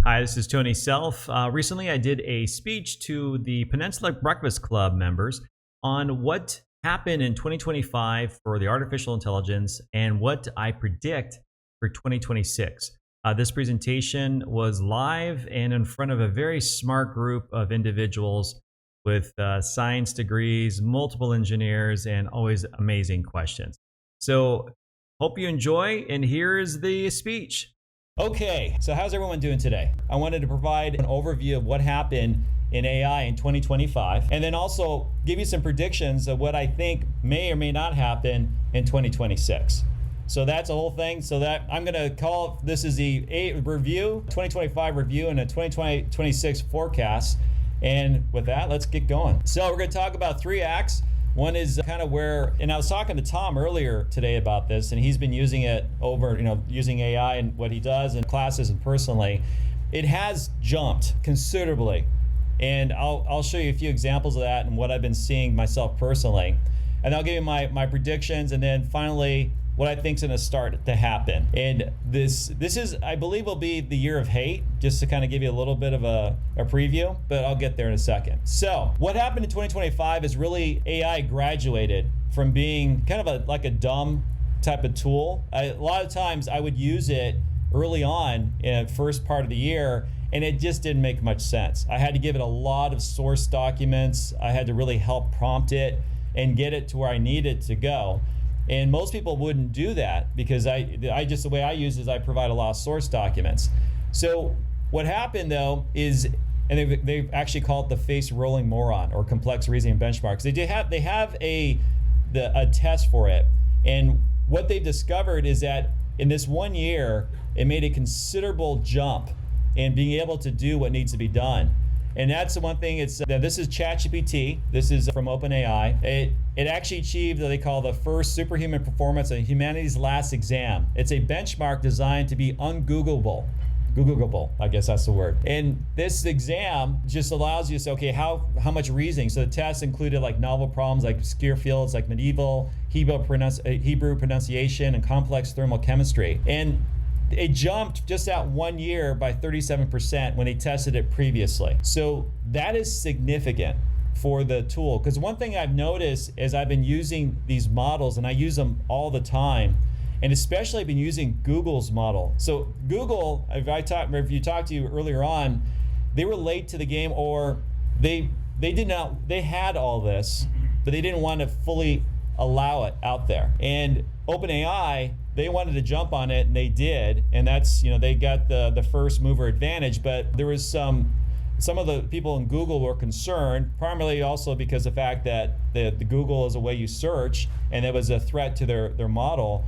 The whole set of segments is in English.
Hi, this is Tony Self. Recently, I did a speech to the Peninsula Breakfast Club members on what happened in 2025 for the artificial intelligence and what I predict for 2026. This presentation was live and in front of a very smart group of individuals with science degrees, multiple engineers, and always amazing questions. So, hope you enjoy, and here's the speech. Okay, so how's everyone doing today? I wanted to provide an overview of what happened in AI in 2025, and then also give you some predictions of what I think may or may not happen in 2026. So that's the whole thing. So that I'm going to call this is the 2025 review and a 2026 forecast. And with that, let's get going. So we're going to talk about three acts. One is kind of where, and I was talking to Tom earlier today about this, and he's been using it over, using AI and what he does in classes and personally. It has jumped considerably. And I'll show you a few examples of that and what I've been seeing myself personally. And I'll give you my predictions, and then finally, what I think is going to start to happen. And this is, I believe, will be the year of hate, just to kind of give you a little bit of a preview, but I'll get there in a second. So what happened in 2025 is really AI graduated from being kind of like a dumb type of tool. A lot of times I would use it early on in the first part of the year, and it just didn't make much sense. I had to give it a lot of source documents. I had to really help prompt it and get it to where I needed to go. And most people wouldn't do that because I just, the way I use it is I provide a lot of source documents. So what happened though is, and they've actually called it the face rolling moron or complex reasoning benchmarks. They have a test for it. And what they've discovered is that in this 1 year, it made a considerable jump in being able to do what needs to be done. And that's the one thing. This is ChatGPT. This is from OpenAI. It actually achieved what they call the first superhuman performance in humanity's last exam. It's a benchmark designed to be un-googleable. Googleable, I guess that's the word. And this exam just allows you to say, okay, how much reasoning? So the test included like novel problems like obscure fields like medieval, Hebrew pronunciation, and complex thermal chemistry. And it jumped just that 1 year by 37% when they tested it previously. So that is significant for the tool. Because one thing I've noticed is I've been using these models, and I use them all the time, and especially I've been using Google's model. So Google, if you talked to you earlier on, they were late to the game, or they had all this, but they didn't want to fully allow it out there. And OpenAI, they wanted to jump on it, and they did, and that's, they got the first mover advantage. But there was some of the people in Google were concerned, primarily also because of the fact that the Google is a way you search, and it was a threat to their model.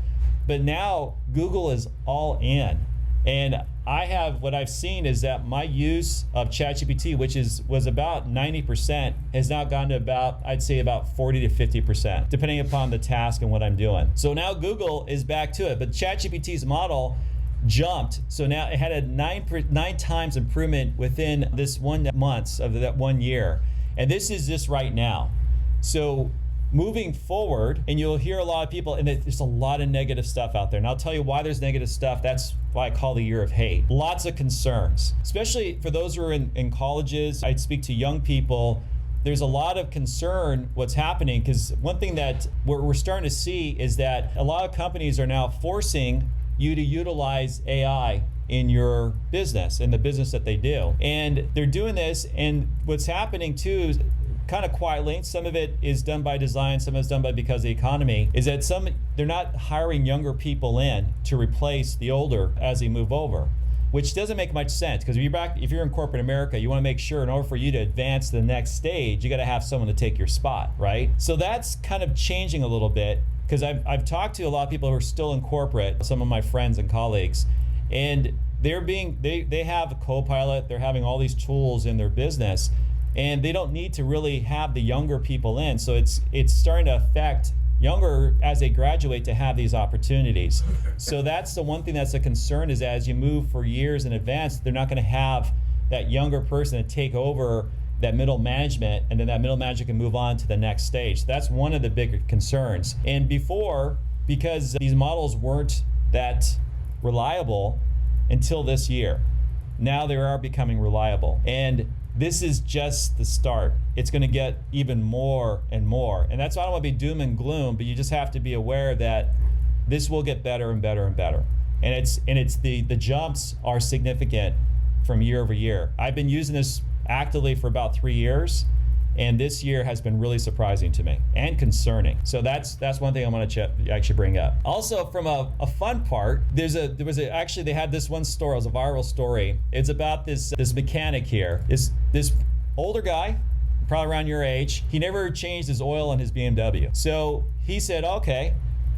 But now Google is all in, and what I've seen is that my use of ChatGPT, which was about 90%, has now gone to about, I'd say about 40 to 50%, depending upon the task and what I'm doing. So now Google is back to it, but ChatGPT's model jumped. So now it had a nine times improvement within this 1 month of that 1 year. And this is just right now. So moving forward, and you'll hear a lot of people, and there's a lot of negative stuff out there. And I'll tell you why there's negative stuff. That's why I call the year of hate. Lots of concerns, especially for those who are in colleges. I'd speak to young people. There's a lot of concern what's happening, because one thing that we're starting to see is that a lot of companies are now forcing you to utilize AI in your business, in the business that they do. And they're doing this, and what's happening too is kind of quietly, some of it is done by design, some of it's done because of the economy, is that they're not hiring younger people in to replace the older as they move over, which doesn't make much sense, because if you're in corporate America, you want to make sure in order for you to advance to the next stage, you got to have someone to take your spot, right? So that's kind of changing a little bit, because I've talked to a lot of people who are still in corporate, some of my friends and colleagues, and they have a co-pilot, they're having all these tools in their business, and they don't need to really have the younger people in. So it's starting to affect younger as they graduate to have these opportunities. So that's the one thing that's a concern, is as you move for years in advance, they're not going to have that younger person to take over that middle management, and then that middle management can move on to the next stage. So that's one of the bigger concerns. And before, because these models weren't that reliable until this year. now they are becoming reliable. And this is just the start. It's going to get even more and more. And that's why I don't want to be doom and gloom, but you just have to be aware that this will get better and better and better. And it's the jumps are significant from year over year. I've been using this actively for about 3 years, and this year has been really surprising to me and concerning. So that's one thing I want to actually bring up. Also, from a fun part, actually they had this one story. It was a viral story. It's about this mechanic here. This older guy, probably around your age. He never changed his oil on his BMW. So he said, okay.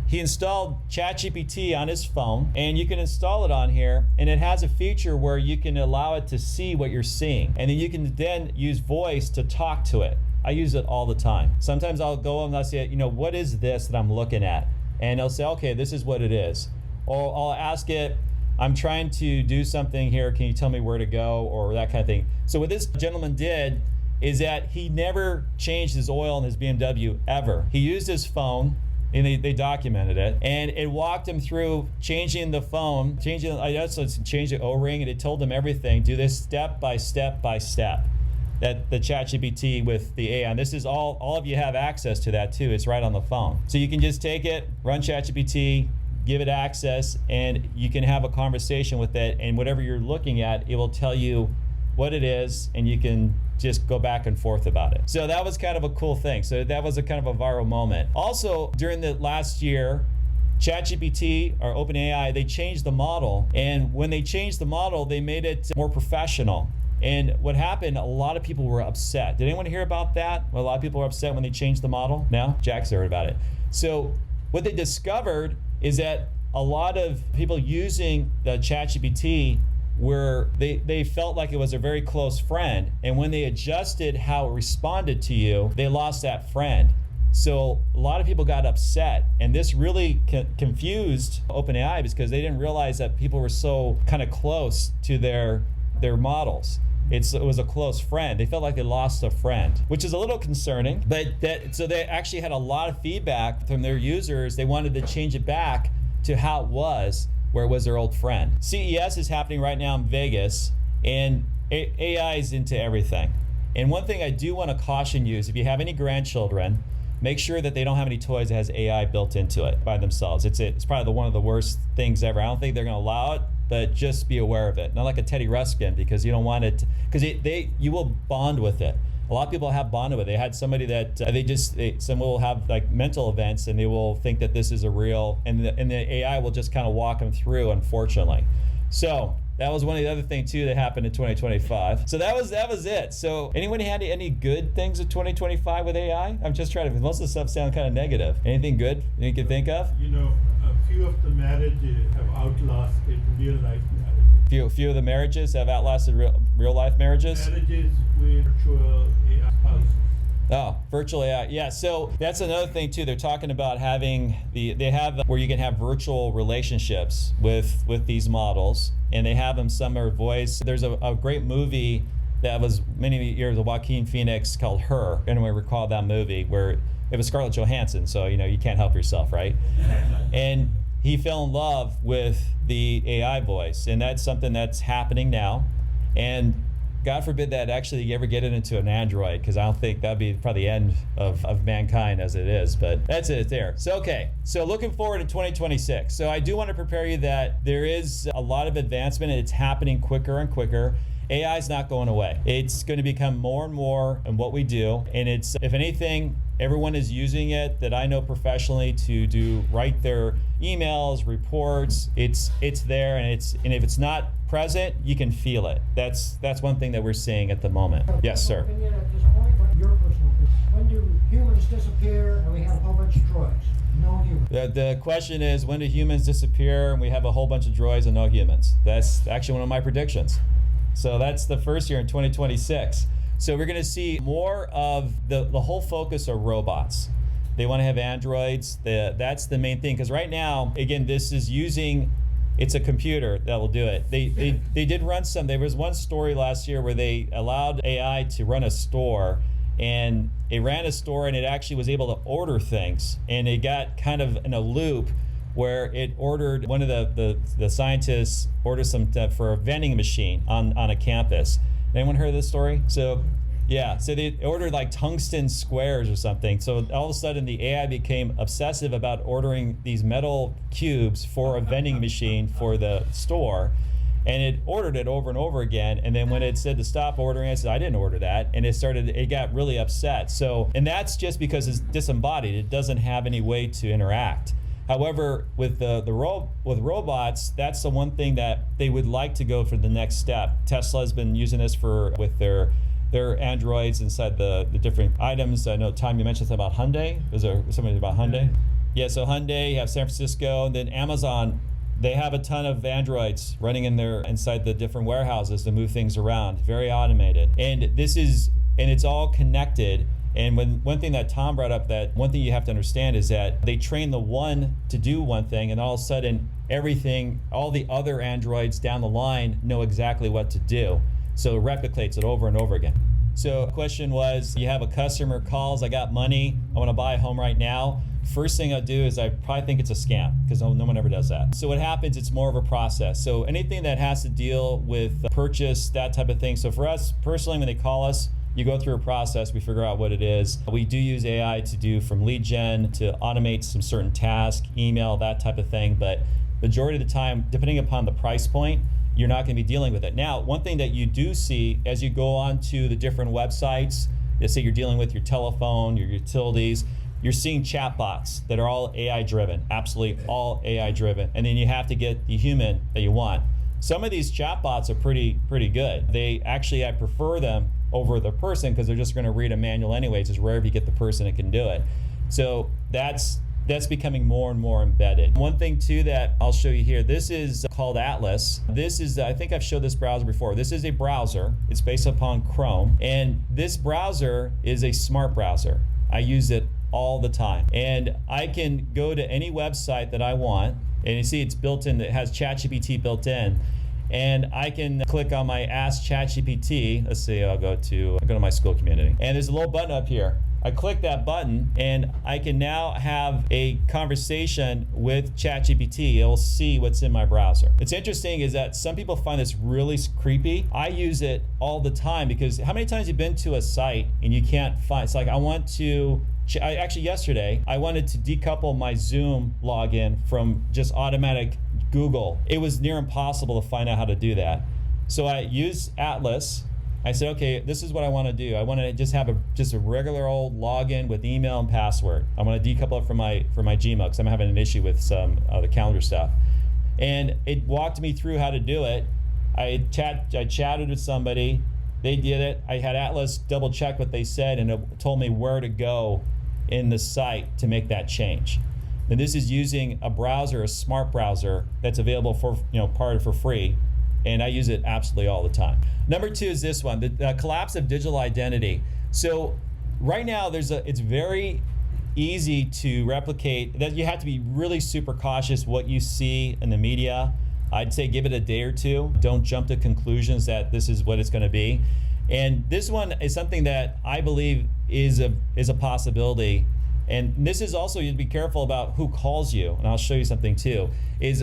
He installed ChatGPT on his phone, and you can install it on here, and it has a feature where you can allow it to see what you're seeing, and then you can then use voice to talk to it. I use it all the time. Sometimes I'll go and I'll say, what is this that I'm looking at? And it'll say, okay, this is what it is. Or I'll ask it, I'm trying to do something here, can you tell me where to go, or that kind of thing. So what this gentleman did is that he never changed his oil in his BMW ever. He used his phone, and they documented it, and it walked him through changing the phone, change the O-ring, and it told him everything. Do this step by step by step. That the ChatGPT with the AI, and this is all of you have access to that too. It's right on the phone, so you can just take it, run ChatGPT, give it access, and you can have a conversation with it, and whatever you're looking at, it will tell you what it is, and you can just go back and forth about it. So that was kind of a cool thing. So that was a kind of a viral moment. Also, during the last year, ChatGPT or OpenAI, they changed the model. And when they changed the model, they made it more professional. And what happened, a lot of people were upset. Did anyone hear about that? Well, a lot of people were upset when they changed the model. No? Jack's heard about it. So what they discovered is that a lot of people using the ChatGPT they felt like it was a very close friend, and when they adjusted how it responded to you, they lost that friend. So a lot of people got upset, and this really confused OpenAI because they didn't realize that people were so kind of close to their models. It was a close friend. They felt like they lost a friend, which is a little concerning. So they actually had a lot of feedback from their users. They wanted to change it back to how it was, where it was their old friend. CES is happening right now in Vegas, and AI is into everything. And one thing I do want to caution you is if you have any grandchildren, make sure that they don't have any toys that has AI built into it by themselves. It's probably one of the worst things ever. I don't think they're going to allow it, but just be aware of it. Not like a Teddy Ruxpin, because you don't want it, because you will bond with it. A lot of people have bonded with it. They had somebody that some will have like mental events, and they will think that this is a real, and the AI will just kind of walk them through, unfortunately. So that was one of the other things too that happened in 2025. So that was it. So anyone had any good things in 2025 with AI? I'm just trying to, most of the stuff sound kind of negative. Anything good you can think of? A few of the marriages have outlasted real life marriages. Few of the marriages have outlasted real life marriages? Marriages with virtual AI spouses. Oh, virtual AI. Yeah, so that's another thing too. They're talking about having they have where you can have virtual relationships with these models, and they have them, some are voice. There's a great movie that was many years of Joaquin Phoenix called Her. Anyone recall that movie where it was Scarlett Johansson, so you can't help yourself, right? And he fell in love with the AI voice, and that's something that's happening now. And God forbid that actually you ever get it into an Android, because I don't think that'd be probably the end of mankind as it is, but that's it there. So, okay, so looking forward to 2026. So I do want to prepare you that there is a lot of advancement, and it's happening quicker and quicker. AI is not going away. It's going to become more and more in what we do, and it's, if anything, everyone is using it that I know professionally to write their emails, reports. It's there, and if it's not present, you can feel it. That's one thing that we're seeing at the moment. Yes, sir. Opinion at this point, your personal opinion. When do humans disappear and we have a whole bunch of droids? No humans. The question is, when do humans disappear and we have a whole bunch of droids and no humans? That's actually one of my predictions. So that's the first year in 2026. So we're going to see more of the whole focus of robots. They want to have androids. That's the main thing, because right now, again, this is it's a computer that will do it. They did run some. There was one story last year where they allowed AI to run a store, and it ran a store, and it actually was able to order things, and it got kind of in a loop where it ordered, one of the scientists ordered some for a vending machine on a campus. Anyone heard of this story? So yeah, so they ordered like tungsten squares or something. So all of a sudden the AI became obsessive about ordering these metal cubes for a vending machine for the store. And it ordered it over and over again. And then when it said to stop ordering, it said, I didn't order that. And it got really upset. So, and that's just because it's disembodied. It doesn't have any way to interact. However, with with robots, that's the one thing that they would like to go for the next step. Tesla's been using this with their androids inside the different items. I know, Tom, you mentioned something about Hyundai. Was there something about Hyundai? Yeah, so Hyundai, you have San Francisco, and then Amazon, they have a ton of androids running inside the different warehouses to move things around. Very automated. And it's all connected. And one thing that Tom brought up, that one thing you have to understand is that they train the one to do one thing, and all of a sudden all the other androids down the line know exactly what to do. So it replicates it over and over again. So the question was, you have a customer calls, I got money, I want to buy a home right now. First thing I'll do is I probably think it's a scam, because no one ever does that. So what happens, it's more of a process. So anything that has to deal with purchase, that type of thing. So for us personally, when they call us, you go through a process, we figure out what it is. We do use AI to do from lead gen to automate some certain tasks, email, that type of thing. But majority of the time, depending upon the price point, you're not going to be dealing with it. Now, one thing that you do see as you go on to the different websites, let's say you're dealing with your telephone, your utilities, you're seeing chatbots that are all AI driven, absolutely all AI driven. And then you have to get the human that you want. Some of these chatbots are pretty good. I prefer them over the person, because they're just going to read a manual anyways. It's rare if you get the person that can do it. So that's becoming more and more embedded. One thing too that I'll show you here, this is called Atlas. This is, I think I've showed this browser before. This is a browser. It's based upon Chrome. And this browser is a smart browser. I use it all the time. And I can go to any website that I want. And you see it's built in, it has ChatGPT built in. And I can click on my Ask ChatGPT. Let's see, I'll go to my school community. And there's a little button up here. I click that button and I can now have a conversation with ChatGPT. It'll see what's in my browser. It's interesting is that some people find this really creepy. I use it all the time, because how many times have you been to a site and you can't find, it's like yesterday, I wanted to decouple my Zoom login from just automatic Google. It was near impossible to find out how to do that. So I used Atlas. I said, okay, this is what I want to do. I want to just have a regular old login with email and password. I want to decouple it from my Gmail, because I'm having an issue with some of the calendar stuff. And it walked me through how to do it. I chatted with somebody. They did it. I had Atlas double check what they said, and it told me where to go in the site to make that change. And this is using a browser, a smart browser that's available for for free. And I use it absolutely all the time. Number two is this one, the collapse of digital identity. So right now it's very easy to replicate. That you have to be really super cautious what you see in the media. I'd say give it a day or two. Don't jump to conclusions that this is what it's going to be. And this one is something that I believe is a possibility. And this is also, you'd be careful about who calls you. And I'll show you something too.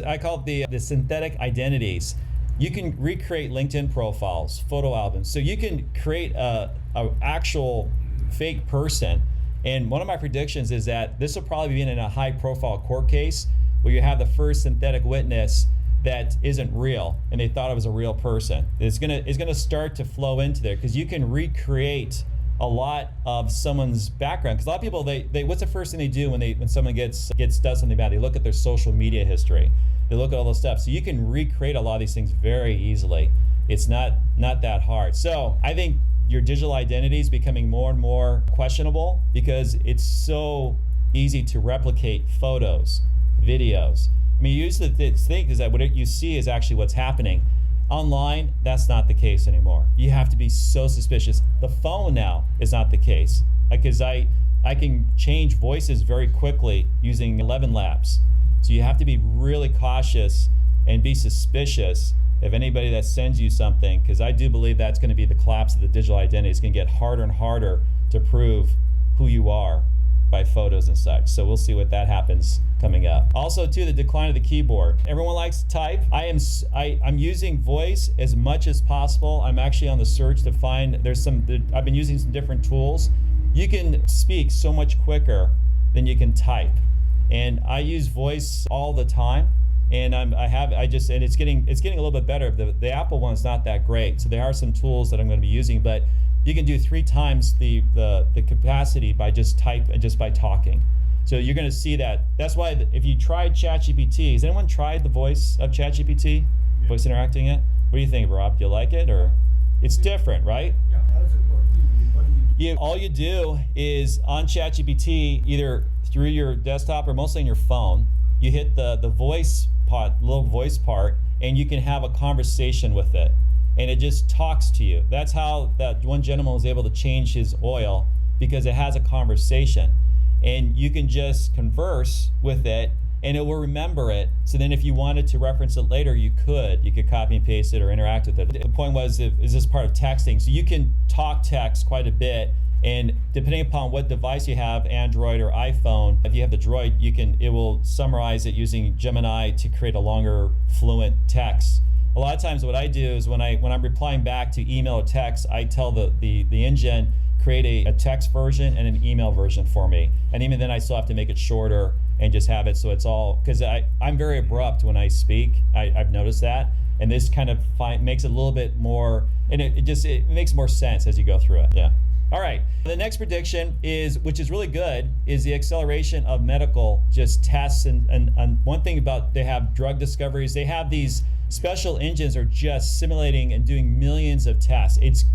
I call it the synthetic identities. You can recreate LinkedIn profiles, photo albums. So you can create a actual fake person. And one of my predictions is that this will probably be in a high profile court case where you have the first synthetic witness that isn't real and they thought it was a real person. It's gonna start to flow into there, because you can recreate a lot of someone's background. Because a lot of people, they what's the first thing they does someone does something bad? They look at their social media history. They look at all those stuff. So you can recreate a lot of these things very easily. It's not that hard. So I think your digital identity is becoming more and more questionable, because it's so easy to replicate photos, videos. I mean, you used to think is that what you see is actually what's happening. Online, that's not the case anymore. You have to be so suspicious. The phone now is not the case, because I can change voices very quickly using 11 Labs. So you have to be really cautious and be suspicious of anybody that sends you something, because I do believe that's going to be the collapse of the digital identity. It's going to get harder and harder to prove who you are. by photos and such. So we'll see what that happens coming up. Also, too, the decline of the keyboard. Everyone likes to type. I'm using voice as much as possible. I'm actually on the search to find, I've been using some different tools. You can speak so much quicker than you can type. And I use voice all the time. And it's getting a little bit better. The Apple one's not that great. So there are some tools that I'm going to be using, but you can do 3 times the capacity by just by talking. So you're going to see that. That's why if you tried ChatGPT, has anyone tried the voice of ChatGPT? Yeah. Voice interacting it? What do you think, Rob? Do you like it, or it's different, right? Yeah. How does it work? What do you do? All you do is on ChatGPT, either through your desktop or mostly on your phone, you hit the voice part, little voice part, and you can have a conversation with it. And it just talks to you. That's how that one gentleman was able to change his oil, because it has a conversation. And you can just converse with it and it will remember it. So then if you wanted to reference it later, you could copy and paste it or interact with it. The point was, is this part of texting? So you can talk text quite a bit, and depending upon what device you have, Android or iPhone, if you have the Droid, it will summarize it using Gemini to create a longer, fluent text. A lot of times what I do is when I'm replying back to email or text, I tell the engine, create a text version and an email version for me. And even then I still have to make it shorter and just have it so it's all, because I'm very abrupt when I speak. I've noticed that. And this kind of makes it a little bit more, and it makes more sense as you go through it. Yeah. All right. The next prediction which is really good, is the acceleration of medical just tests. And one thing about, they have drug discoveries, they have these special engines are just simulating and doing millions of tests. It's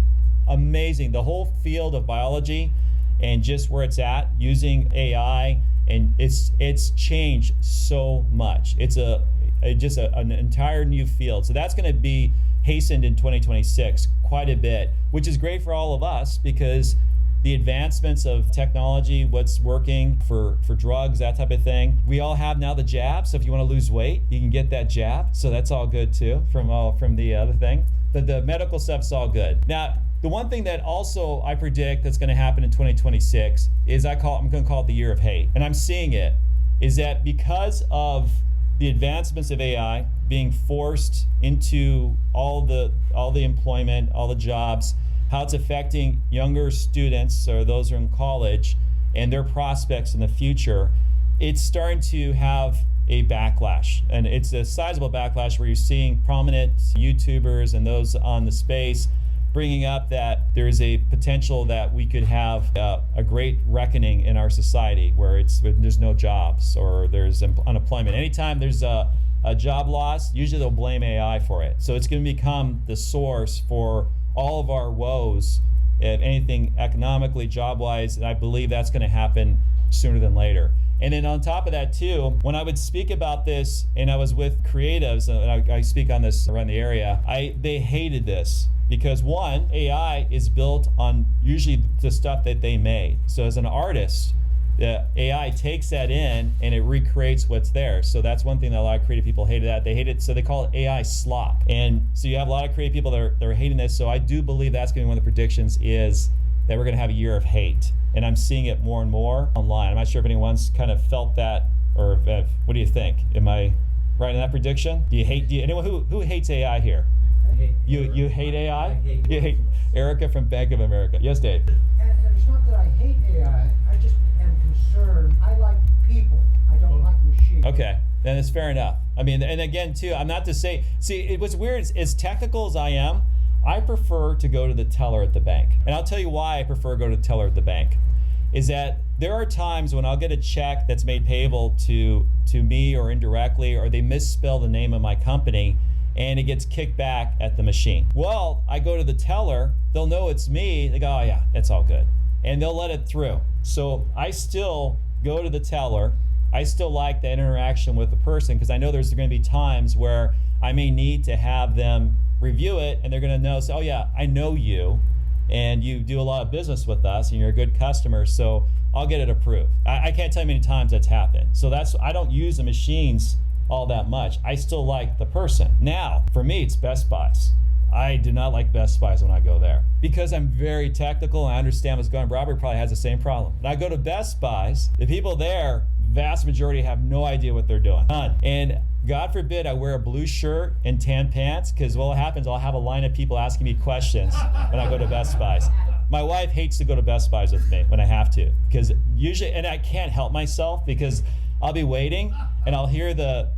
amazing. The whole field of biology and just where it's at using AI, and it's changed so much. It's an entire new field. So that's going to be hastened in 2026 quite a bit, which is great for all of us, because the advancements of technology, what's working for drugs, that type of thing. We all have now the jab, so if you want to lose weight, you can get that jab. So that's all good too from the other thing. But the medical stuff's all good. Now, the one thing that also I predict that's going to happen in 2026 is I'm going to call it the year of hate. And I'm seeing it, is that because of the advancements of AI being forced into all the employment, all the jobs, how it's affecting younger students or those who are in college and their prospects in the future, it's starting to have a backlash. And it's a sizable backlash where you're seeing prominent YouTubers and those on the space bringing up that there's a potential that we could have a great reckoning in our society where there's no jobs or there's unemployment. Anytime there's a job loss, usually they'll blame AI for it. So it's going to become the source for all of our woes, if anything economically, job-wise, and I believe that's going to happen sooner than later. And then on top of that too, when I would speak about this, and I was with creatives, and I speak on this around the area, they hated this. Because one, AI is built on usually the stuff that they made. So as an artist, the AI takes that in and it recreates what's there. So that's one thing that a lot of creative people hated that. They hate it, so they call it AI slop. And so you have a lot of creative people that are hating this. So I do believe that's going to be one of the predictions, is that we're going to have a year of hate. And I'm seeing it more and more online. I'm not sure if anyone's kind of felt that, or what do you think? Am I right in that prediction? Anyone who hates AI here? You hate AI? You hate Erica from Bank of America. Yes, Dave. And it's not that I hate AI, I just am concerned. I like people. I don't like machines. Okay, then it's fair enough. I mean, and again, too, I'm not to say, what's weird is, as technical as I am, I prefer to go to the teller at the bank. And I'll tell you why I prefer to go to the teller at the bank. Is that there are times when I'll get a check that's made payable to me or indirectly, or they misspell the name of my company, and it gets kicked back at the machine. Well, I go to the teller, they'll know it's me, they go, oh yeah, that's all good. And they'll let it through. So I still go to the teller, I still like that interaction with the person, because I know there's going to be times where I may need to have them review it, and they're going to know, so, oh yeah, I know you, and you do a lot of business with us, and you're a good customer, so I'll get it approved. I can't tell you how many times that's happened. So I don't use the machines all that much. I still like the person. Now, for me, it's Best Buys. I do not like Best Buys when I go there because I'm very technical and I understand what's going on. Robert probably has the same problem. When I go to Best Buys, the people there, vast majority have no idea what they're doing. None. And God forbid I wear a blue shirt and tan pants, because what happens, I'll have a line of people asking me questions when I go to Best Buys. My wife hates to go to Best Buys with me when I have to, because usually, and I can't help myself because I'll be waiting and I'll hear the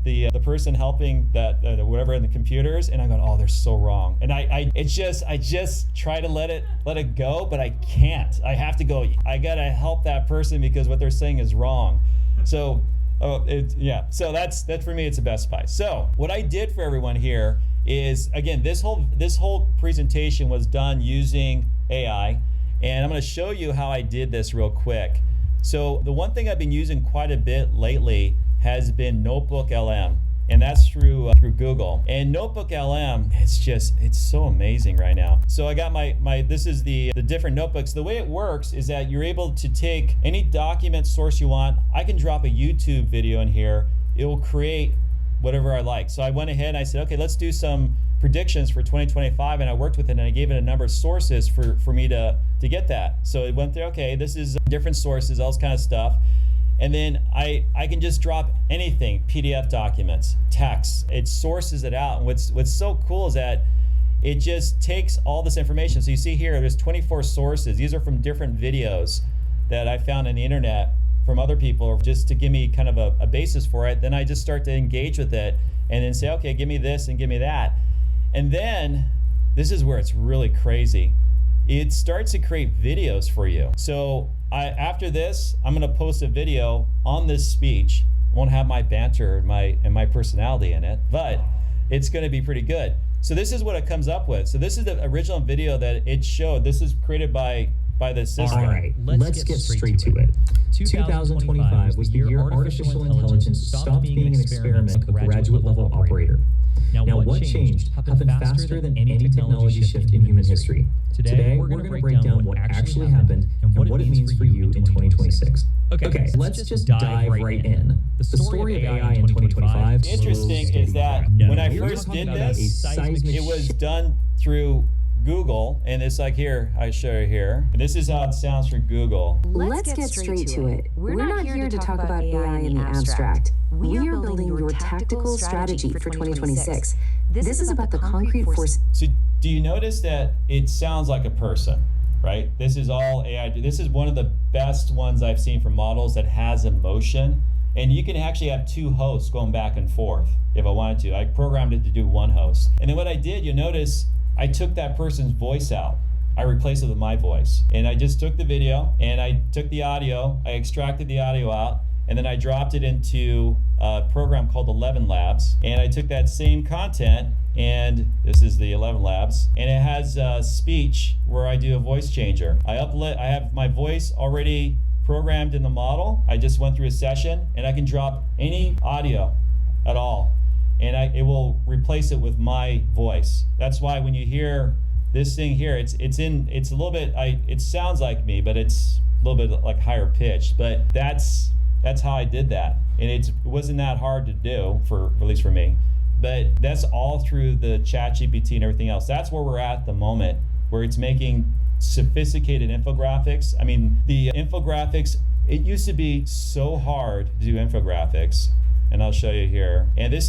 person helping that whatever in the computers, and I'm going, oh, they're so wrong. And I just try to let it go, but I can't. I have to go. I gotta help that person because what they're saying is wrong. So so that's for me. It's a Best Buy. So what I did for everyone here is, again, this whole presentation was done using AI, and I'm going to show you how I did this real quick. So the one thing I've been using quite a bit lately has been Notebook LM, and that's through Google. And Notebook LM, it's so amazing right now. So I got this is the different notebooks. The way it works is that you're able to take any document source you want. I can drop a YouTube video in here. It will create whatever I like. So I went ahead and I said, okay, let's do some predictions for 2025, and I worked with it and I gave it a number of sources for me to get that. So it went through, okay, this is different sources, all this kind of stuff. And then I can just drop anything, PDF documents, text. It sources it out. And what's so cool is that it just takes all this information. So you see here, there's 24 sources. These are from different videos that I found on the internet from other people, just to give me kind of a basis for it. Then I just start to engage with it and then say, okay, give me this and give me that. And then this is where it's really crazy. It starts to create videos for you. So after this, I'm gonna post a video on this speech. I won't have my banter and my personality in it, but it's gonna be pretty good. So this is what it comes up with. So this is the original video that it showed. This is created by the system. All right, let's get straight to it. 2025 was the year artificial intelligence stopped being an experiment, a graduate level operator. Now what changed happened faster than any technology shift in human history. Today, we're going to break down what actually happened and what it means for you in 2026. Okay, let's just dive right in. The story of AI in 2025. Interesting is that when I first did this, it was done through Google, and it's like here, I show you here. This is how it sounds for Google. Let's get straight to it. We're not here to talk about AI in the abstract. We are building your tactical strategy for 2026. This is about the concrete force. So do you notice that it sounds like a person, right? This is all AI. This is one of the best ones I've seen for models that has emotion. And you can actually have two hosts going back and forth if I wanted to. I programmed it to do one host. And then what I did, you notice, I took that person's voice out. I replaced it with my voice. And I just took the video and I took the audio, I extracted the audio out, and then I dropped it into a program called 11 Labs. And I took that same content, and this is the 11 Labs, and it has speech where I do a voice changer. I have my voice already programmed in the model. I just went through a session, and I can drop any audio at all, and it will replace it with my voice. That's why when you hear this thing here, it's a little bit, it sounds like me, but it's a little bit like higher pitched. But that's how I did that, and it wasn't that hard to do at least for me. But that's all through the ChatGPT and everything else. That's where we're at the moment, where it's making sophisticated infographics. I mean, the infographics, it used to be so hard to do infographics. And I'll show you here. And this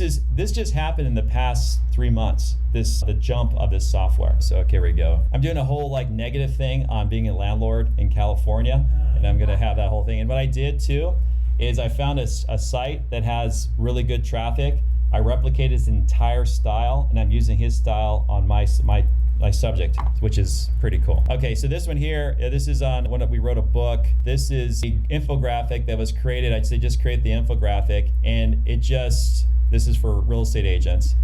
just happened in the past 3 months, the jump of this software. So okay, here we go. I'm doing a whole negative thing on being a landlord in California, and I'm gonna have that whole thing. And what I did too is I found a site that has really good traffic. I replicated his entire style, and I'm using his style on my subject, which is pretty cool. Okay, so this one here, this is on one that we wrote a book. This is the infographic that was created. I'd say just create the infographic, and this is for real estate agents.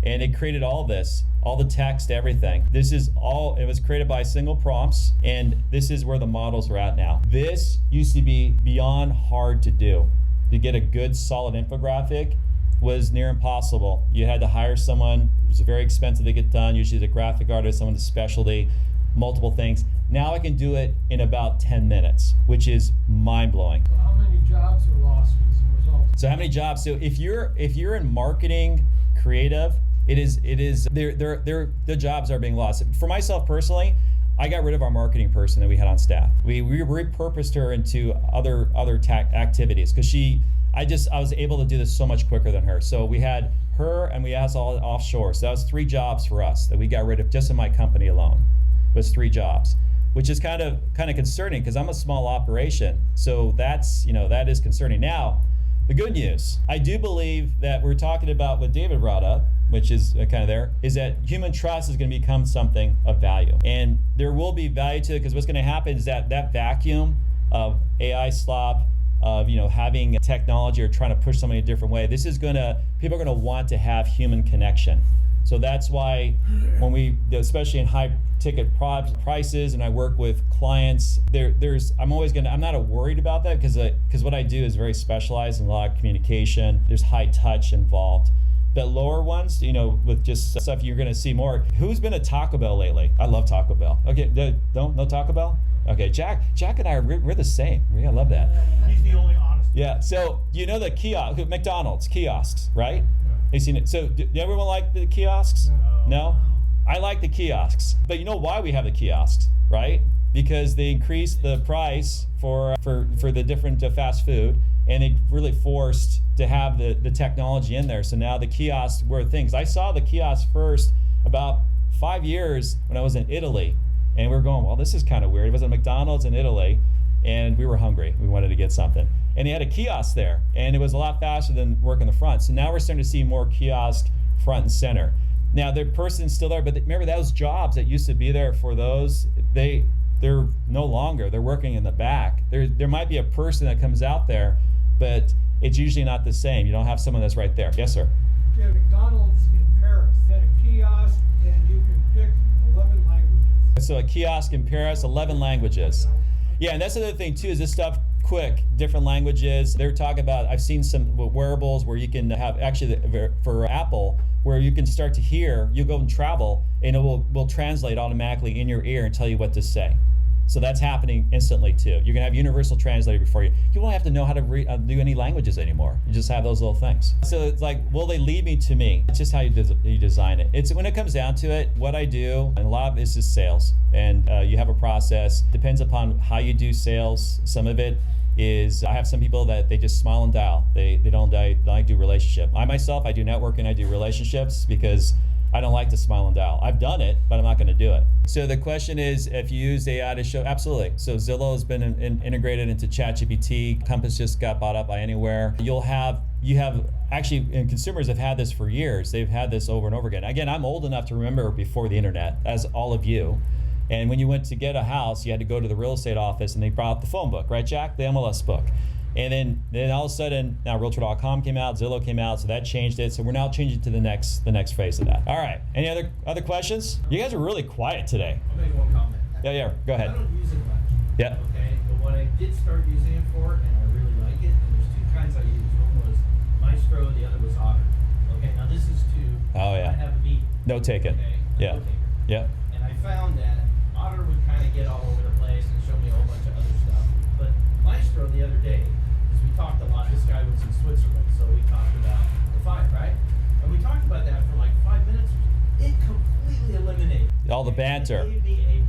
And it created all this, all the text, everything. It was created by single prompts, and this is where the models are at now. This used to be beyond hard to do. To get a good, solid infographic was near impossible. You had to hire someone. It was very expensive to get done. Usually the graphic artist, someone with specialty, multiple things. Now I can do it in about 10 minutes, which is mind-blowing. So how many jobs are lost as a result? So how many jobs? So if you're in marketing, creative, It is their jobs are being lost. For myself personally, I got rid of our marketing person that we had on staff. We repurposed her into other activities because I was able to do this so much quicker than her. So we had her and we had all offshore. So that was 3 jobs for us that we got rid of just in my company alone. It was 3 jobs, which is kind of concerning because I'm a small operation. So that is concerning. Now, the good news, I do believe that we're talking about what David brought up, which is kind of there, is that human trust is going to become something of value. And there will be value to it because what's going to happen is that vacuum of AI slop, of having technology or trying to push somebody a different way, people are going to want to have human connection. So that's why when especially in high ticket prices, and I work with clients, I'm not worried about that because what I do is very specialized in a lot of communication. There's high touch involved. The lower ones, with just stuff you're going to see more. Who's been at Taco Bell lately? I love Taco Bell. Okay, no Taco Bell? Okay, Jack and I, we're the same. I love that. He's the only honest. Yeah, so the kiosk, McDonald's kiosks, right? You've seen it. So do everyone like the kiosks? No? I like the kiosks. But you know why we have the kiosks, right? Because they increased the price for the different fast food, and they really forced to have the technology in there. So now the kiosks were things. I saw the kiosks first about 5 years when I was in Italy, and we were going, well, this is kind of weird. It was a McDonald's in Italy, and we were hungry. We wanted to get something. And they had a kiosk there, and it was a lot faster than working the front. So now we're starting to see more kiosk front and center. Now, the person's still there, but remember those jobs that used to be there for those, they're no longer. They're working in the back. There might be a person that comes out there, but it's usually not the same. You don't have someone that's right there. Yes, sir? Yeah, McDonald's in Paris had a kiosk, and you can pick 11 languages. So a kiosk in Paris, 11 languages. Yeah, and that's the other thing too, is this stuff quick, different languages. They're talking about, I've seen some wearables where you can have, actually for Apple, where you can start to hear, you go and travel, and it will translate automatically in your ear and tell you what to say. So that's happening instantly too. You're gonna have universal translator before you won't have to know how to do any languages anymore. You just have those little things. So it's like, will they lead me to me? It's just how you design it. It's when it comes down to it, what I do, and a lot of it is just sales. And you have a process, depends upon how you do sales. Some of it is, I have some people that they just smile and dial. They don't do relationship. I myself, I do networking, I do relationships because I don't like to smile and dial. I've done it, but I'm not going to do it. So the question is, if you use AI to show, absolutely. So Zillow has been integrated into ChatGPT. Compass just got bought up by Anywhere. You have actually, and consumers have had this for years. They've had this over and over again. Again, I'm old enough to remember before the internet, as all of you. And when you went to get a house, you had to go to the real estate office, and they brought out the phone book, right, Jack? The MLS book. And then all of a sudden, now Realtor.com came out, Zillow came out, so that changed it. So we're now changing to the next phase of that. All right. Any other questions? You guys are really quiet today. I'll make one comment. Yeah. Go ahead. I don't use it much. Yeah. Okay. But what I did start using it for, and I really like it, and there's 2 kinds I use. One was Maestro, the other was Otter. Okay. Now this is to have a meeting. Note taken. Okay. Yeah. Note taker. Yeah. And I found that Otter would kind of get all over the place and show me a whole bunch of other stuff. But Maestro the other day, we talked a lot. This guy was in Switzerland, so we talked about the 5, right? And we talked about that for like 5 minutes. It completely eliminated all the banter. It gave me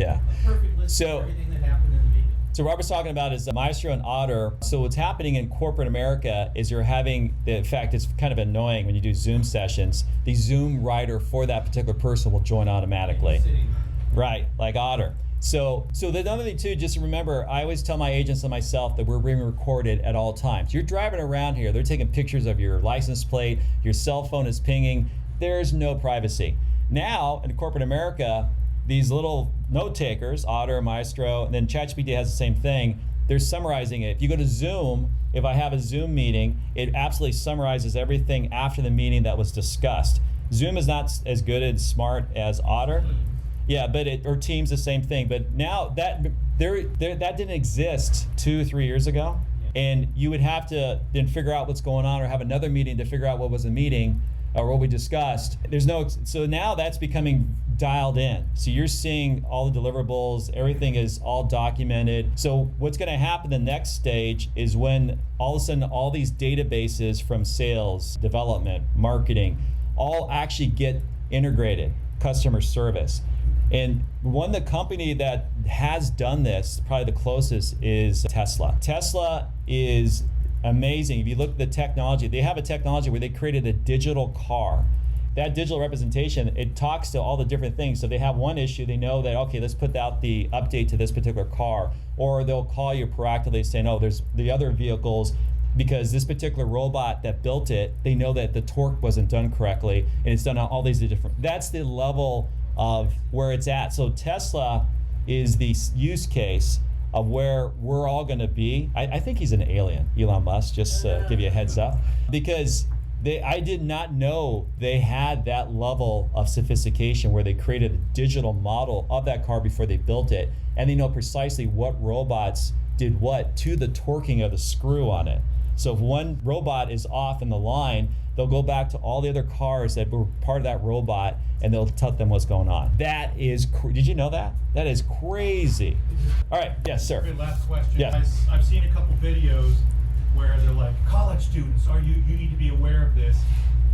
a perfect list of everything that happened in the meeting. So what we're talking about is Maestro and Otter. So what's happening in corporate America is you're having, in fact, it's kind of annoying when you do Zoom sessions. The Zoom writer for that particular person will join automatically. Right, like Otter. So the other thing too, just remember, I always tell my agents and myself that we're being recorded at all times. You're driving around here, they're taking pictures of your license plate, your cell phone is pinging, there's no privacy. Now, in corporate America, these little note takers, Otter, Maestro, and then ChatGPT has the same thing, they're summarizing it. If you go to Zoom, if I have a Zoom meeting, it absolutely summarizes everything after the meeting that was discussed. Zoom is not as good and smart as Otter. Yeah, but or Teams, the same thing. But now that didn't exist 2-3 years ago, and you would have to then figure out what's going on, or have another meeting to figure out what was the meeting or what we discussed. So now that's becoming dialed in. So you're seeing all the deliverables, everything is all documented. So what's going to happen the next stage is when all of a sudden all these databases from sales, development, marketing, all actually get integrated, customer service. And the company that has done this, probably the closest, is Tesla. Tesla is amazing. If you look at the technology, they have a technology where they created a digital car. That digital representation, it talks to all the different things. So they have one issue, they know that, okay, let's put out the update to this particular car. Or they'll call you proactively saying, oh, there's the other vehicles, because this particular robot that built it, they know that the torque wasn't done correctly, and it's done on all these different, that's the level of where it's at. So Tesla is the use case of where we're all gonna be. I think he's an alien, Elon Musk, just give you a heads up. Because I did not know they had that level of sophistication where they created a digital model of that car before they built it, and they know precisely what robots did what to the torquing of the screw on it. So if one robot is off in the line, they'll go back to all the other cars that were part of that robot, and they'll tell them what's going on. That is, did you know that? That is crazy. All right, yes, sir. Okay, last question. Yeah. I've seen a couple videos where they're like, college students, you need to be aware of this,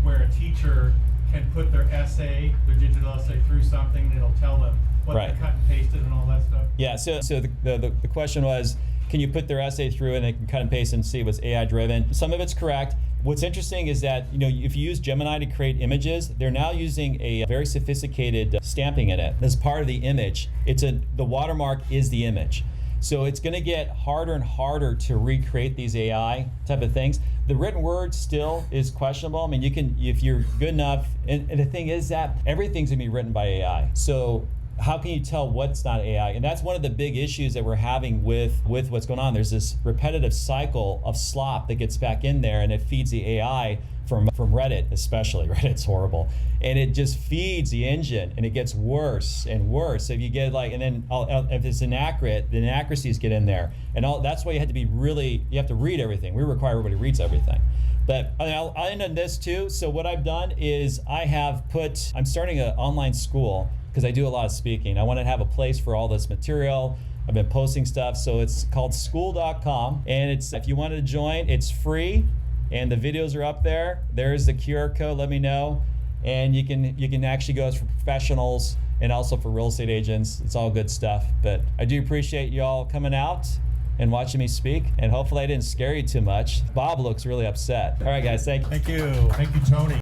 where a teacher can put their essay, their digital essay, through something, and it'll tell them what Right. they cut and pasted and all that stuff. Yeah, so the question was, can you put their essay through and they can cut and paste and see what's AI driven? Some of it's correct. What's interesting is that, if you use Gemini to create images, they're now using a very sophisticated stamping in it. As part of the image, the watermark is the image. So it's going to get harder and harder to recreate these AI type of things. The written word still is questionable. I mean, you can, if you're good enough, and the thing is that everything's going to be written by AI. So how can you tell what's not AI? And that's one of the big issues that we're having with what's going on. There's this repetitive cycle of slop that gets back in there, and it feeds the AI from Reddit, especially. Reddit's horrible. And it just feeds the engine, and it gets worse and worse. So if you get and then if it's inaccurate, the inaccuracies get in there. And that's why you have to read everything. We require everybody reads everything. But I'll end on this too. So what I've done is I'm starting an online school, because I do a lot of speaking. I want to have a place for all this material. I've been posting stuff. So it's called school.com. And if you wanted to join, it's free. And the videos are up there. There's the QR code, let me know. And you can actually go for professionals and also for real estate agents. It's all good stuff. But I do appreciate you all coming out and watching me speak. And hopefully I didn't scare you too much. Bob looks really upset. All right, guys, thank you. Thank you. Thank you, Tony.